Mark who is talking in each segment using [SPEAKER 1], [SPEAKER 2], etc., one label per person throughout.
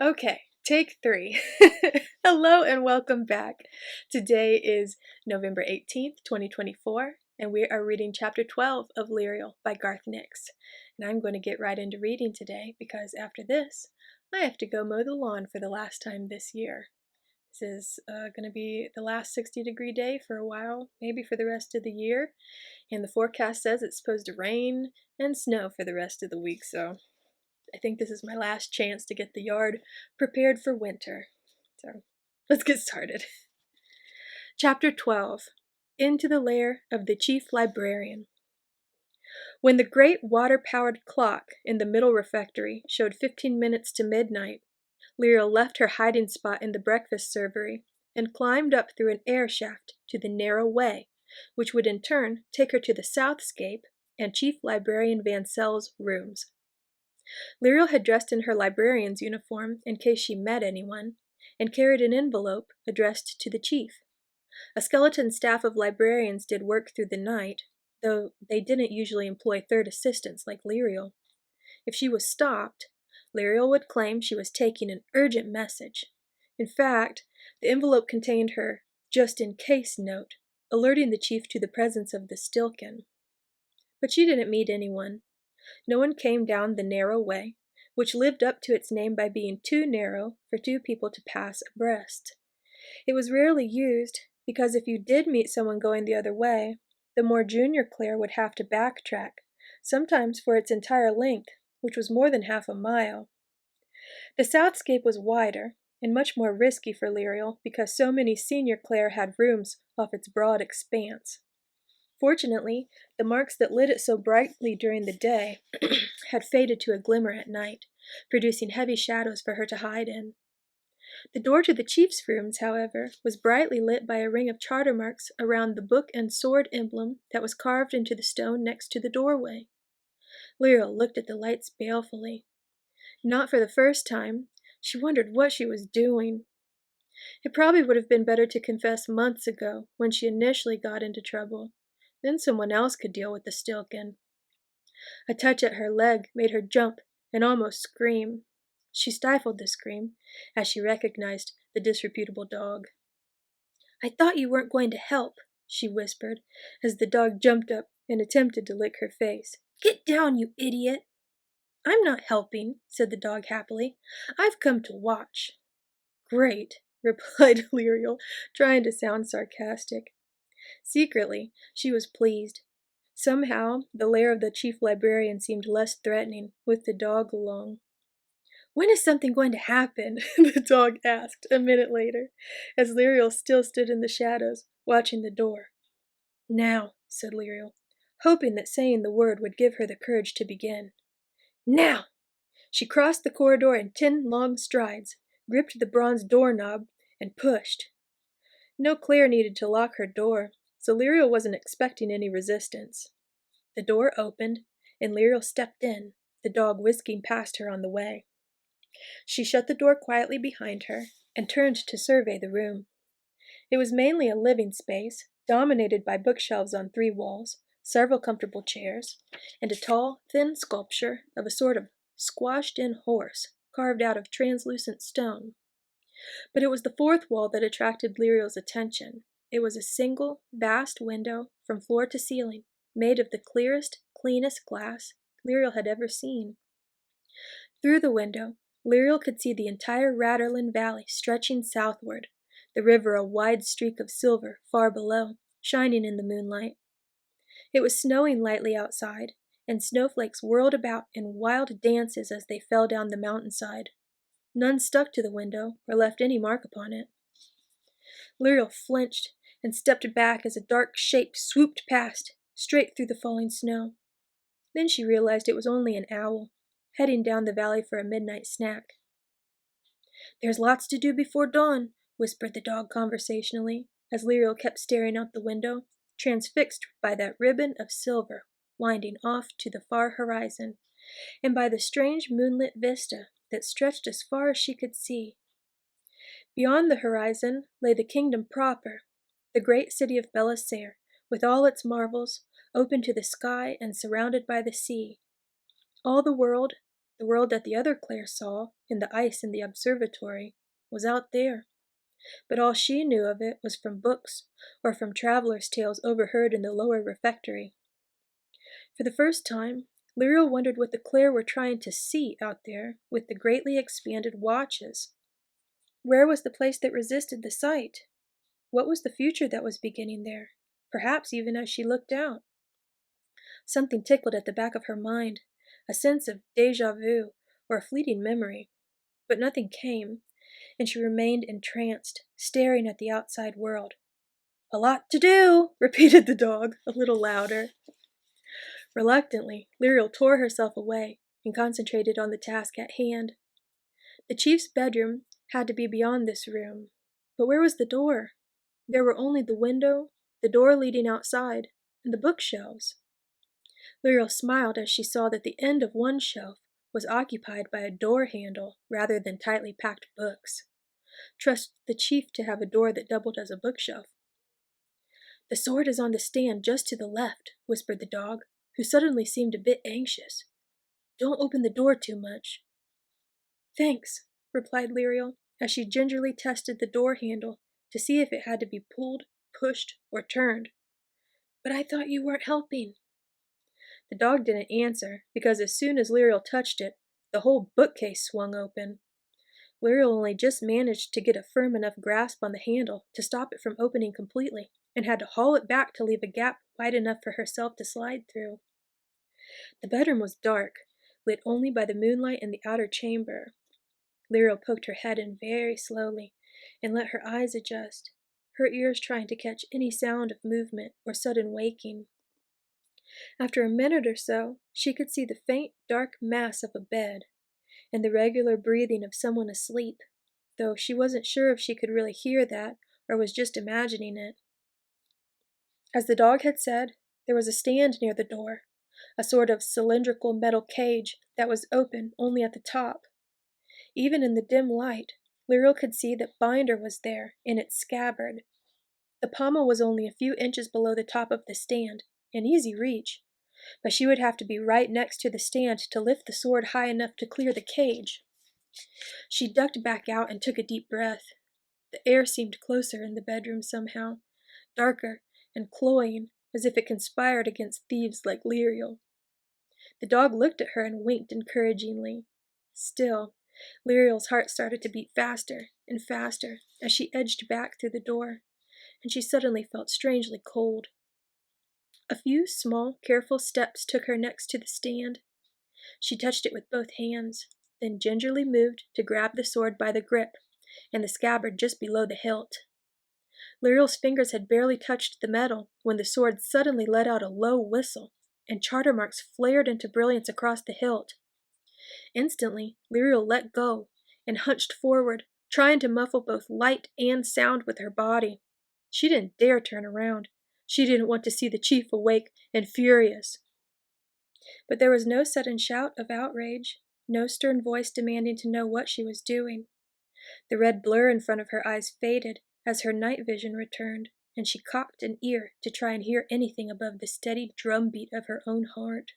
[SPEAKER 1] Okay, take 3. Hello and welcome back. Today is November 18th, 2024, and we are reading Chapter 12 of Lirael by Garth Nix. And I'm going to get right into reading today because after this, I have to go mow the lawn for the last time this year. This is going to be the last 60-degree day for a while, maybe for the rest of the year. And the forecast says it's supposed to rain and snow for the rest of the week, so I think this is my last chance to get the yard prepared for winter. So let's get started. Chapter 12. Into the Lair of the Chief Librarian. When the great water-powered clock in the middle refectory showed 15 minutes to midnight, Lirael left her hiding spot in the breakfast servery and climbed up through an air shaft to the narrow way, which would in turn take her to the Southscape and Chief Librarian Vancel's rooms. Lirael had dressed in her librarian's uniform in case she met anyone, and carried an envelope addressed to the chief. A skeleton staff of librarians did work through the night, though they didn't usually employ third assistants like Lirael. If she was stopped, Lirael would claim she was taking an urgent message. In fact, the envelope contained her just-in-case note, alerting the chief to the presence of the Stilken. But she didn't meet anyone. No one came down the narrow way, which lived up to its name by being too narrow for two people to pass abreast. It was rarely used, because if you did meet someone going the other way, the more junior Claire would have to backtrack, sometimes for its entire length, which was more than half a mile. The Southscape was wider, and much more risky for Lirael because so many senior Claire had rooms off its broad expanse. Fortunately, the marks that lit it so brightly during the day had faded to a glimmer at night, producing heavy shadows for her to hide in. The door to the chief's rooms, however, was brightly lit by a ring of charter marks around the book and sword emblem that was carved into the stone next to the doorway. Lirael looked at the lights balefully. Not for the first time, she wondered what she was doing. It probably would have been better to confess months ago, when she initially got into trouble. Then someone else could deal with the Stilken. A touch at her leg made her jump and almost scream. She stifled the scream as she recognized the disreputable dog. "I thought you weren't going to help," she whispered, as the dog jumped up and attempted to lick her face. "Get down, you idiot!" "I'm not helping," said the dog happily. "I've come to watch." "Great," replied Lirael, trying to sound sarcastic. Secretly, she was pleased. Somehow, the lair of the chief librarian seemed less threatening, with the dog along. "When is something going to happen?" the dog asked a minute later, as Lirael still stood in the shadows, watching the door. "Now," said Lirael, hoping that saying the word would give her the courage to begin. "Now!" She crossed the corridor in 10 long strides, gripped the bronze doorknob, and pushed. No Claire needed to lock her door, so Lirael wasn't expecting any resistance. The door opened, and Lirael stepped in, the dog whisking past her on the way. She shut the door quietly behind her and turned to survey the room. It was mainly a living space, dominated by bookshelves on 3 walls, several comfortable chairs, and a tall, thin sculpture of a sort of squashed-in horse, carved out of translucent stone. But it was the 4th wall that attracted Lirael's attention. It was a single, vast window from floor to ceiling, made of the clearest, cleanest glass Lirael had ever seen. Through the window, Lirael could see the entire Readalong Valley stretching southward, the river a wide streak of silver far below, shining in the moonlight. It was snowing lightly outside, and snowflakes whirled about in wild dances as they fell down the mountainside. None stuck to the window or left any mark upon it. Lirael flinched and stepped back as a dark shape swooped past, straight through the falling snow. Then she realized it was only an owl, heading down the valley for a midnight snack. "There's lots to do before dawn," whispered the dog conversationally, as Lirael kept staring out the window, transfixed by that ribbon of silver winding off to the far horizon, and by the strange moonlit vista that stretched as far as she could see. Beyond the horizon lay the kingdom proper, the great city of Lair, with all its marvels, open to the sky and surrounded by the sea. All the world, The world that the other Claire saw, in the ice in the observatory, was out there, but all she knew of it was from books or from travelers' tales overheard in the lower refectory. For the first time, Lirael wondered what the Claire were trying to see out there with the greatly expanded watches. Where was the place that resisted the sight? What was the future that was beginning there, perhaps even as she looked out? Something tickled at the back of her mind, a sense of déjà vu or a fleeting memory. But nothing came, and she remained entranced, staring at the outside world. "A lot to do," repeated the dog, a little louder. Reluctantly, Lirael tore herself away and concentrated on the task at hand. The chief's bedroom had to be beyond this room, but where was the door? There were only the window, the door leading outside, and the bookshelves. Lirael smiled as she saw that the end of one shelf was occupied by a door handle rather than tightly packed books. Trust the chief to have a door that doubled as a bookshelf. "The sword is on the stand just to the left," whispered the dog, who suddenly seemed a bit anxious. "Don't open the door too much." "Thanks," replied Lirael, as she gingerly tested the door handle to see if it had to be pulled, pushed, or turned. "But I thought you weren't helping." The dog didn't answer, because as soon as Lirael touched it, the whole bookcase swung open. Lirael only just managed to get a firm enough grasp on the handle to stop it from opening completely, and had to haul it back to leave a gap wide enough for herself to slide through. The bedroom was dark, lit only by the moonlight in the outer chamber. Lirael poked her head in very slowly and let her eyes adjust, her ears trying to catch any sound of movement or sudden waking. After a minute or so, she could see the faint, dark mass of a bed and the regular breathing of someone asleep, though she wasn't sure if she could really hear that or was just imagining it. As the dog had said, there was a stand near the door, a sort of cylindrical metal cage that was open only at the top. Even in the dim light, Lirael could see that Binder was there in its scabbard. The pommel was only a few inches below the top of the stand, in easy reach, but she would have to be right next to the stand to lift the sword high enough to clear the cage. She ducked back out and took a deep breath. The air seemed closer in the bedroom somehow, darker and cloying, as if it conspired against thieves like Lirael. The dog looked at her and winked encouragingly. Still, Lirael's heart started to beat faster and faster as she edged back through the door, and she suddenly felt strangely cold. A few small, careful steps took her next to the stand. She touched it with both hands, then gingerly moved to grab the sword by the grip and the scabbard just below the hilt. Lirael's fingers had barely touched the metal when the sword suddenly let out a low whistle, and charter marks flared into brilliance across the hilt. Instantly, Lirael let go and hunched forward, trying to muffle both light and sound with her body. She didn't dare turn around. She didn't want to see the chief awake and furious. But there was no sudden shout of outrage, no stern voice demanding to know what she was doing. The red blur in front of her eyes faded as her night vision returned, and she cocked an ear to try and hear anything above the steady drumbeat of her own heart.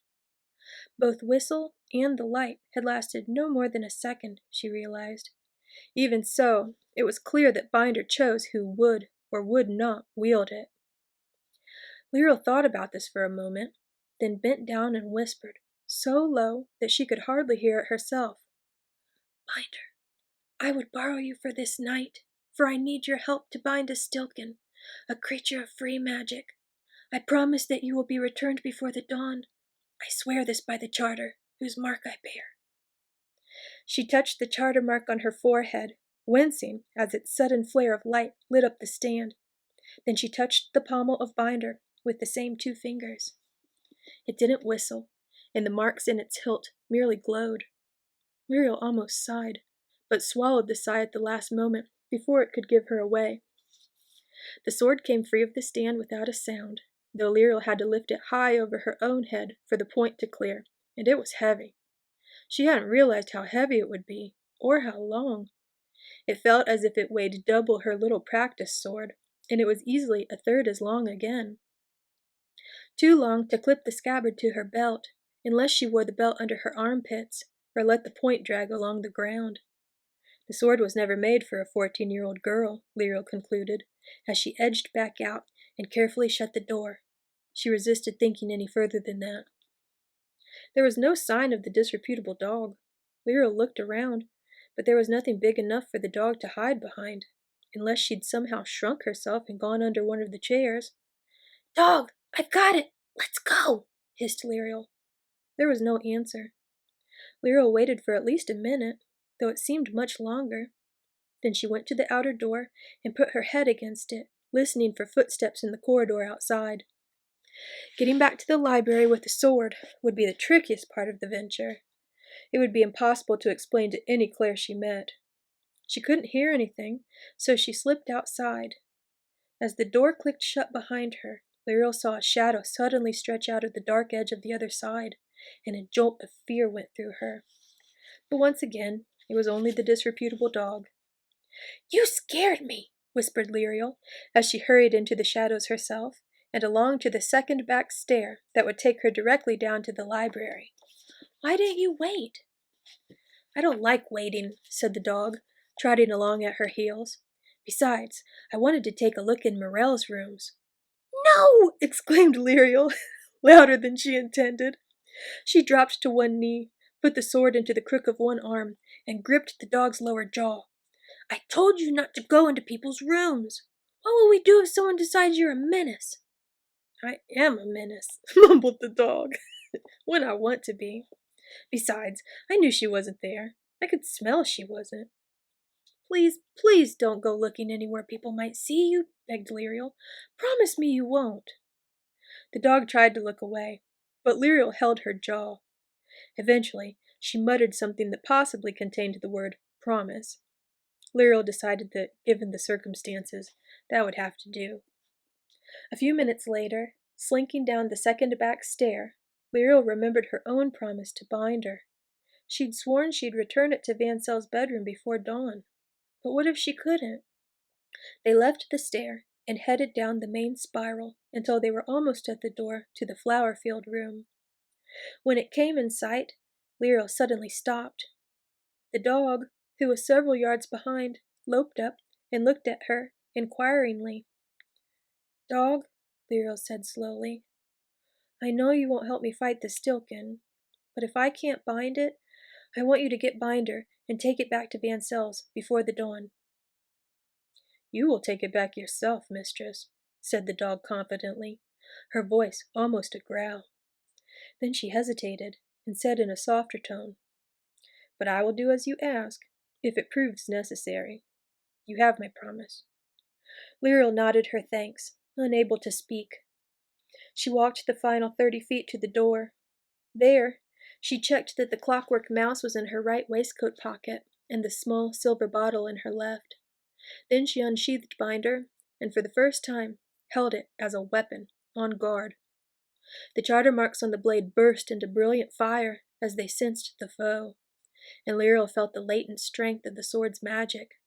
[SPEAKER 1] Both whistle and the light had lasted no more than a second, she realized. Even so, it was clear that Binder chose who would or would not wield it. Lirael thought about this for a moment, then bent down and whispered, so low that she could hardly hear it herself. "Binder, I would borrow you for this night, for I need your help to bind a Stilken, a creature of free magic. I promise that you will be returned before the dawn. I swear this by the charter, whose mark I bear." She touched the charter mark on her forehead, wincing as its sudden flare of light lit up the stand. Then she touched the pommel of Binder with the same 2 fingers. It didn't whistle, and the marks in its hilt merely glowed. Lirael almost sighed, but swallowed the sigh at the last moment before it could give her away. The sword came free of the stand without a sound, though Lirael had to lift it high over her own head for the point to clear, and it was heavy. She hadn't realized how heavy it would be, or how long. It felt as if it weighed double her little practice sword, and it was easily a third as long again. Too long to clip the scabbard to her belt, unless she wore the belt under her armpits, or let the point drag along the ground. The sword was never made for a 14-year-old girl, Lirael concluded, as she edged back out and carefully shut the door. She resisted thinking any further than that. There was no sign of the disreputable dog. Lirael looked around, but there was nothing big enough for the dog to hide behind, unless she'd somehow shrunk herself and gone under one of the chairs. "Dog, I've got it! Let's go!" hissed Lirael. There was no answer. Lirael waited for at least a minute, though it seemed much longer. Then she went to the outer door and put her head against it, listening for footsteps in the corridor outside. Getting back to the library with the sword would be the trickiest part of the venture. It would be impossible to explain to any Claire she met. She couldn't hear anything, so she slipped outside. As the door clicked shut behind her, Lirael saw a shadow suddenly stretch out of the dark edge of the other side, and a jolt of fear went through her. But once again, it was only the disreputable dog. "You scared me," whispered Lirael, as she hurried into the shadows herself, and along to the second back stair that would take her directly down to the library. "Why didn't you wait?" "I don't like waiting," said the dog, trotting along at her heels. "Besides, I wanted to take a look in Morel's rooms." "No!" exclaimed Lirael, louder than she intended. She dropped to one knee, put the sword into the crook of one arm, and gripped the dog's lower jaw. "I told you not to go into people's rooms. What will we do if someone decides you're a menace?" "I am a menace," mumbled the dog, "when I want to be. Besides, I knew she wasn't there. I could smell she wasn't." "Please, please don't go looking anywhere people might see you," begged Lirael. "Promise me you won't." The dog tried to look away, but Lirael held her jaw. Eventually, she muttered something that possibly contained the word promise. Lirael decided that, given the circumstances, that would have to do. A few minutes later, slinking down the second back stair, Lirael remembered her own promise to Binder. She'd sworn she'd return it to Vancel's bedroom before dawn. But what if she couldn't? They left the stair and headed down the main spiral until they were almost at the door to the flower-field room. When it came in sight, Lirael suddenly stopped. The dog, who was several yards behind, loped up and looked at her inquiringly. "Dog," Lirael said slowly, "I know you won't help me fight the Stilken, but if I can't bind it, I want you to get Binder and take it back to Vancel's before the dawn." "You will take it back yourself, mistress," said the dog confidently, her voice almost a growl. Then she hesitated and said in a softer tone, "But I will do as you ask, if it proves necessary. You have my promise." Lirael nodded her thanks, unable to speak. She walked the final 30 feet to the door. There, she checked that the clockwork mouse was in her right waistcoat pocket and the small silver bottle in her left. Then she unsheathed Binder, and for the first time, held it as a weapon, on guard. The charter marks on the blade burst into brilliant fire as they sensed the foe, and Lirael felt the latent strength of the sword's magic.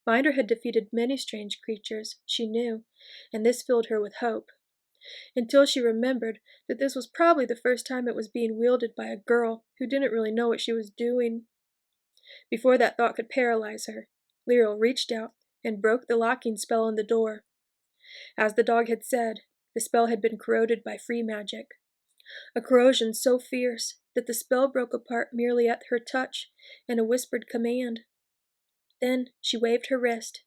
[SPEAKER 1] Binder had defeated many strange creatures, she knew, and this filled her with hope, until she remembered that this was probably the first time it was being wielded by a girl who didn't really know what she was doing. Before that thought could paralyze her, Lirael reached out and broke the locking spell on the door. As the dog had said, the spell had been corroded by free magic. A corrosion so fierce that the spell broke apart merely at her touch and a whispered command. Then she waved her wrist.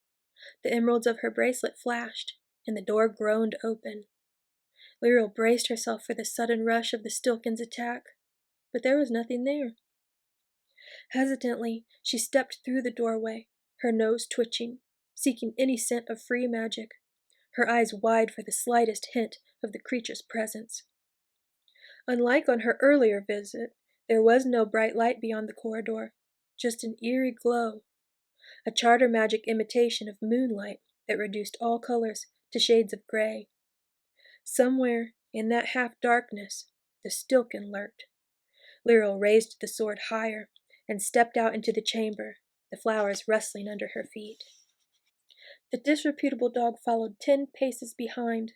[SPEAKER 1] The emeralds of her bracelet flashed, and the door groaned open. Lirael braced herself for the sudden rush of the Stilken's attack, but there was nothing there. Hesitantly, she stepped through the doorway, her nose twitching, seeking any scent of free magic, her eyes wide for the slightest hint of the creature's presence. Unlike on her earlier visit, there was no bright light beyond the corridor, just an eerie glow, a charter magic imitation of moonlight that reduced all colors to shades of gray. Somewhere in that half-darkness, the Stilken lurked. Lirael raised the sword higher and stepped out into the chamber, the flowers rustling under her feet. The disreputable dog followed 10 paces behind,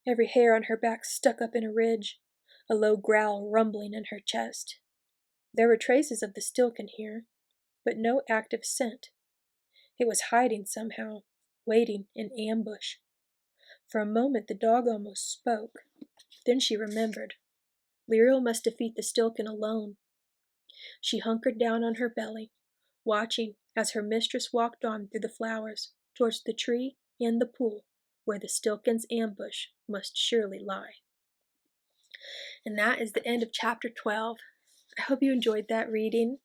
[SPEAKER 1] every hair on her back stuck up in a ridge, a low growl rumbling in her chest. There were traces of the stilken here, but no active scent. It was hiding somehow, waiting in ambush. For a moment the dog almost spoke. Then she remembered. Lirael must defeat the stilken alone. She hunkered down on her belly, watching as her mistress walked on through the flowers, towards the tree and the pool, where the stilken's ambush must surely lie. And that is the end of chapter 12. I hope you enjoyed that reading.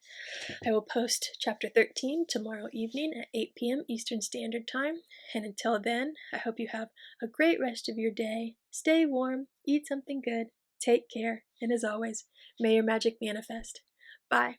[SPEAKER 1] I will post chapter 13 tomorrow evening at 8 p.m. Eastern Standard Time. And until then, I hope you have a great rest of your day. Stay warm, eat something good, take care, and as always, may your magic manifest. Bye.